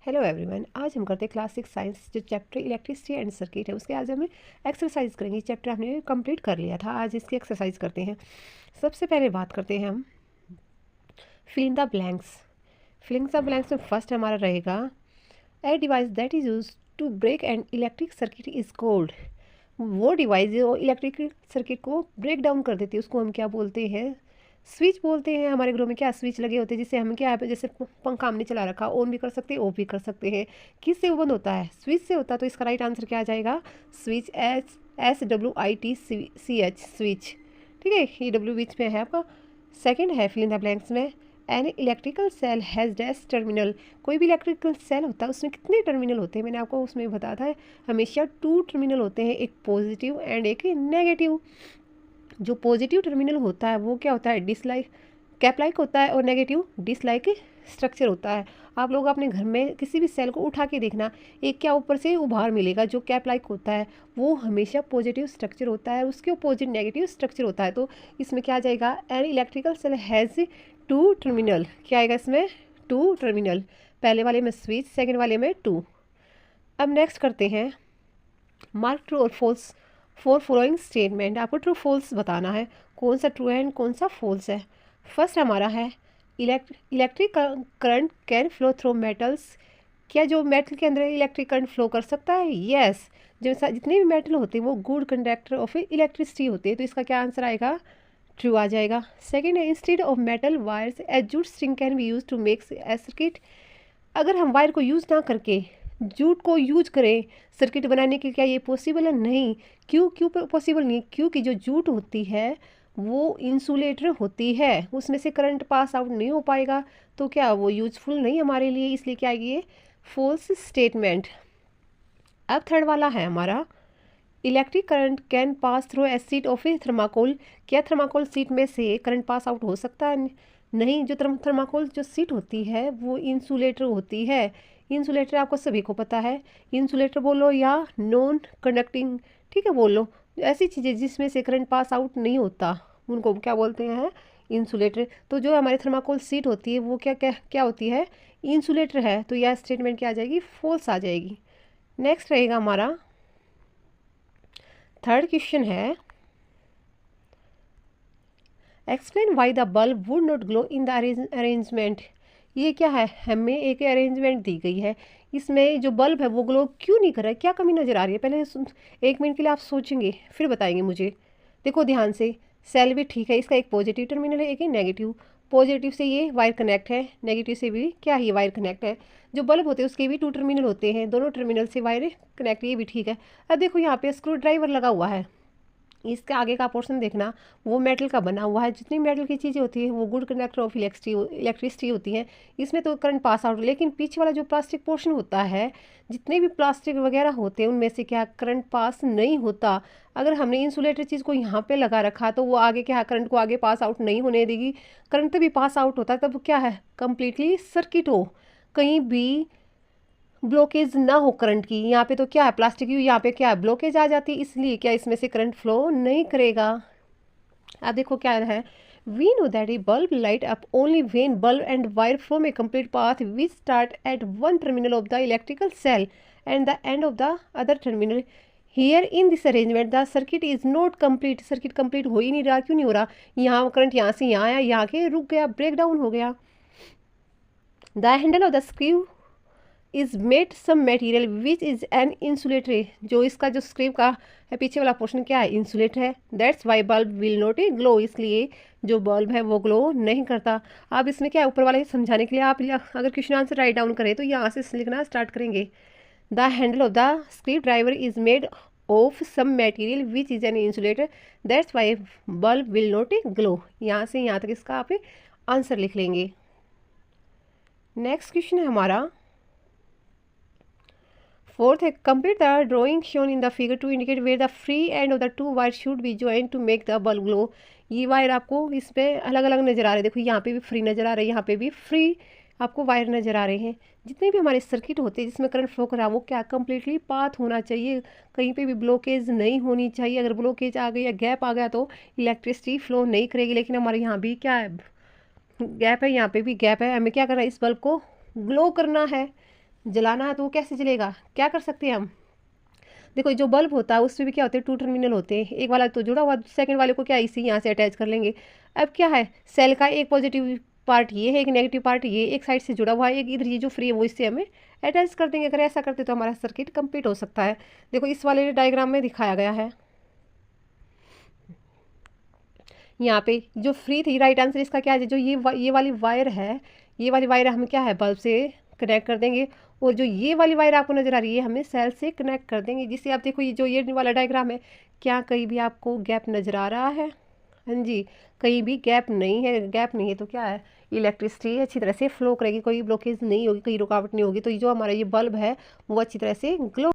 Hello everyone, आज हम करते हैं क्लास 6 साइंस जो चैप्टर इलेक्ट्रिसिटी एंड सर्किट है उसके आज हमें एक्सरसाइज करेंगे। चैप्टर हमने कंप्लीट कर लिया था, आज इसकी एक्सरसाइज करते हैं। सबसे पहले बात करते हैं हम fill in the blanks. Filling the blanks में फर्स्ट हमारा रहेगा a device that is use to break and electric circuit is called. वो डिवाइस जो इलेक्ट्रिक सर्किट को ब्रेक डाउन कर देती है उसको हम क्या बोलते हैं? स्विच बोलते हैं। हमारे घरों में क्या स्विच लगे होते हैं जिससे हम क्या है, जैसे पंखा हमने चला रखा, ऑन भी कर सकते हैं ऑफ भी कर सकते हैं। किससे वो बंद होता है? स्विच से होता है। तो इसका राइट आंसर क्या आ जाएगा? Switch, SWITCH switch. ठीक है, ये डब्ल्यू बीच में है आपका। सेकेंड है फिल इन द ब्लैंक्स में an electrical cell has dash terminal. कोई भी इलेक्ट्रिकल सेल होता है उसमें कितने टर्मिनल होते हैं? मैंने आपको उसमें बताया था, हमेशा 2 टर्मिनल होते हैं, एक पॉजिटिव एंड एक नेगेटिव। जो पॉजिटिव टर्मिनल होता है वो क्या होता है? डिसलाइक कैपलाइक होता है, और नेगेटिव डिसलाइक स्ट्रक्चर होता है। आप लोग अपने घर में किसी भी सेल को उठा के देखना, एक क्या ऊपर से उभार मिलेगा जो कैपलाइक होता है, वो हमेशा पॉजिटिव स्ट्रक्चर होता है, उसके अपोजिट नेगेटिव स्ट्रक्चर होता है। तो इसमें क्या आ जाएगा? An electrical cell has 2 terminal. क्या आएगा इसमें? 2 टर्मिनल। पहले वाले में स्विच, सेकेंड वाले में 2। अब नेक्स्ट करते हैं मार्क ट्रू और फॉल्स फॉर फॉलोइंग स्टेटमेंट। आपको ट्रू फॉल्स बताना है, कौन सा ट्रू है एंड कौन सा फॉल्स है। फर्स्ट हमारा है electric current can flow through metals. क्या जो मेटल के अंदर इलेक्ट्रिक करंट फ्लो कर सकता है? यस। जो जितने भी मेटल होते हैं वो गुड कंडक्टर ऑफ इलेक्ट्रिसिटी होते हैं। तो इसका क्या आंसर आएगा? ट्रू आ जाएगा। सेकेंड है instead of metal wires a jute string can be use to make a circuit. अगर हम वायर को यूज़ ना करके जूट को यूज करें सर्किट बनाने के, क्या ये पॉसिबल है? नहीं। क्यों क्यों पॉसिबल नहीं? क्योंकि जो जूट होती है वो इंसुलेटर होती है, उसमें से करंट पास आउट नहीं हो पाएगा, तो क्या वो यूजफुल नहीं हमारे लिए, इसलिए क्या ये फॉल्स स्टेटमेंट। अब थर्ड वाला है हमारा electric current can pass through a sheet of A thermocol. क्या थर्माकोल शीट में से करंट पास आउट हो सकता है? नहीं। जो थर्माकोल जो शीट होती है वो इंसुलेटर होती है। इंसुलेटर आपको सभी को पता है, इंसुलेटर बोलो या नॉन कंडक्टिंग, ठीक है, बोलो। ऐसी चीज़ें जिसमें से करंट पास आउट नहीं होता उनको क्या बोलते हैं? इंसुलेटर। तो जो हमारी थर्माकोल शीट होती है वो क्या क्या क्या होती है? इंसुलेटर है। तो यह स्टेटमेंट क्या आ जाएगी? फॉल्स आ जाएगी। नेक्स्ट रहेगा हमारा थर्ड क्वेश्चन है explain why the bulb would not glow in the arrangement. ये क्या है? हमें एक अरेंजमेंट दी गई है, इसमें जो बल्ब है वो ग्लो क्यों नहीं कर रहा है? क्या कमी नज़र आ रही है? पहले एक मिनट के लिए आप सोचेंगे फिर बताएंगे मुझे। देखो ध्यान से, सेल भी ठीक है, इसका एक पॉजिटिव टर्मिनल है एक ही नेगेटिव। पॉजिटिव से ये वायर कनेक्ट है, नेगेटिव से भी क्या ये वायर कनेक्ट है। जो बल्ब होते हैं उसके भी 2 टर्मिनल होते हैं, दोनों टर्मिनल से वायर कनेक्ट, ये भी ठीक है। अब देखो यहाँ पे स्क्रू ड्राइवर लगा हुआ है, इसके आगे का पोर्शन देखना, वो मेटल का बना हुआ है। जितनी मेटल की चीज़ें होती है वो गुड कंडक्टर ऑफ इलेक्ट्रिसिटी होती हैं, इसमें तो करंट पास आउट। लेकिन पीछे वाला जो प्लास्टिक पोर्शन होता है, जितने भी प्लास्टिक वगैरह होते हैं उनमें से क्या करंट पास नहीं होता। अगर हमने इंसुलेटर चीज़ को यहाँ पे लगा रखा तो वो आगे क्या करंट को आगे पास आउट नहीं होने देगी। करंट तभी पास आउट होता है तब क्या है? कम्प्लीटली सर्किट हो, कहीं भी ब्लॉकेज ना हो करंट की। यहाँ पे तो क्या है? प्लास्टिक की, यहाँ पे क्या है? ब्लॉकेज आ जाती है, इसलिए क्या इसमें से करंट फ्लो नहीं करेगा। अब देखो क्या है, we know that a bulb light up only when bulb and wire from a complete path which start at one terminal of the electrical cell and the end of the other terminal. Here in this arrangement the circuit is not complete. Circuit complete हो ही नहीं रहा। क्यों नहीं हो रहा? यहाँ current यहाँ से यहाँ आया, यहाँ के रुक गया, ब्रेक डाउन हो गया। The handle of the screw is made some material which is an insulator. जो इसका जो स्क्रीव का है पीछे वाला पोर्शन क्या है? इंसुलेटर है। That's why bulb will not glow. इसलिए जो बल्ब है वो ग्लो नहीं करता। अब इसमें क्या है, ऊपर वाले समझाने के लिए आप अगर क्वेश्चन आंसर राइट डाउन करें तो यहाँ से लिखना स्टार्ट करेंगे। The handle of the screwdriver is made of some material which is an insulator that's why bulb will not glow. यहाँ से यहाँ तक इसका आप आंसर लिख लेंगे। नेक्स्ट क्वेश्चन है हमारा फोर्थ है complete the drawing shown in the figure to indicate where the free end of the 2 wire should be join to make the bulb glow. ये वायर आपको इसमें अलग अलग नज़र आ रहे हैं। देखो यहाँ पे भी फ्री नज़र आ रहे हैं, यहाँ पे भी फ्री आपको वायर नज़र आ रहे हैं। जितने भी हमारे सर्किट होते हैं जिसमें करंट फ्लो कर रहा है वो क्या कम्प्लीटली पाथ होना चाहिए, कहीं पे भी ब्लॉकेज नहीं होनी चाहिए। अगर ब्लॉकेज आ गई या गैप आ गया तो इलेक्ट्रिसिटी फ्लो नहीं करेगी। लेकिन हमारे यहाँ भी क्या है? गैप है, यहाँ पे भी गैप है। हमें क्या करना है? इस बल्ब को ग्लो करना है। जलाना है तो वो कैसे जलेगा, क्या कर सकते हैं हम। देखो जो बल्ब होता है उसमें भी क्या होते हैं, 2 टर्मिनल होते हैं, एक वाला तो जुड़ा हुआ, सेकंड वाले को क्या इसी यहाँ से अटैच कर लेंगे। अब क्या है, सेल का एक पॉजिटिव पार्ट ये है, एक नेगेटिव पार्ट ये, एक साइड से जुड़ा हुआ है, एक इधर ये जो फ्री है वो इससे हमें अटैच कर देंगे। अगर ऐसा करते तो हमारा सर्किट कंप्लीट हो सकता है। देखो इस वाले डायग्राम में दिखाया गया है, यहाँ पे जो फ्री थी, राइट आंसर इसका क्या है, जो ये वाली वायर है, ये वाली वायर हम क्या है बल्ब से कनेक्ट कर देंगे, और जो ये वाली वायर आपको नजर आ रही है हमें सेल से कनेक्ट कर देंगे। जिससे आप देखो ये जो ये वाला डायग्राम है, क्या कहीं भी आपको गैप नजर आ रहा है। हाँ जी, कहीं भी गैप नहीं है, गैप नहीं है तो क्या है, इलेक्ट्रिसिटी अच्छी तरह से फ्लो करेगी, कोई ब्लॉकेज नहीं होगी, कोई रुकावट नहीं होगी, तो ये जो हमारा ये बल्ब है वो अच्छी तरह से ग्लो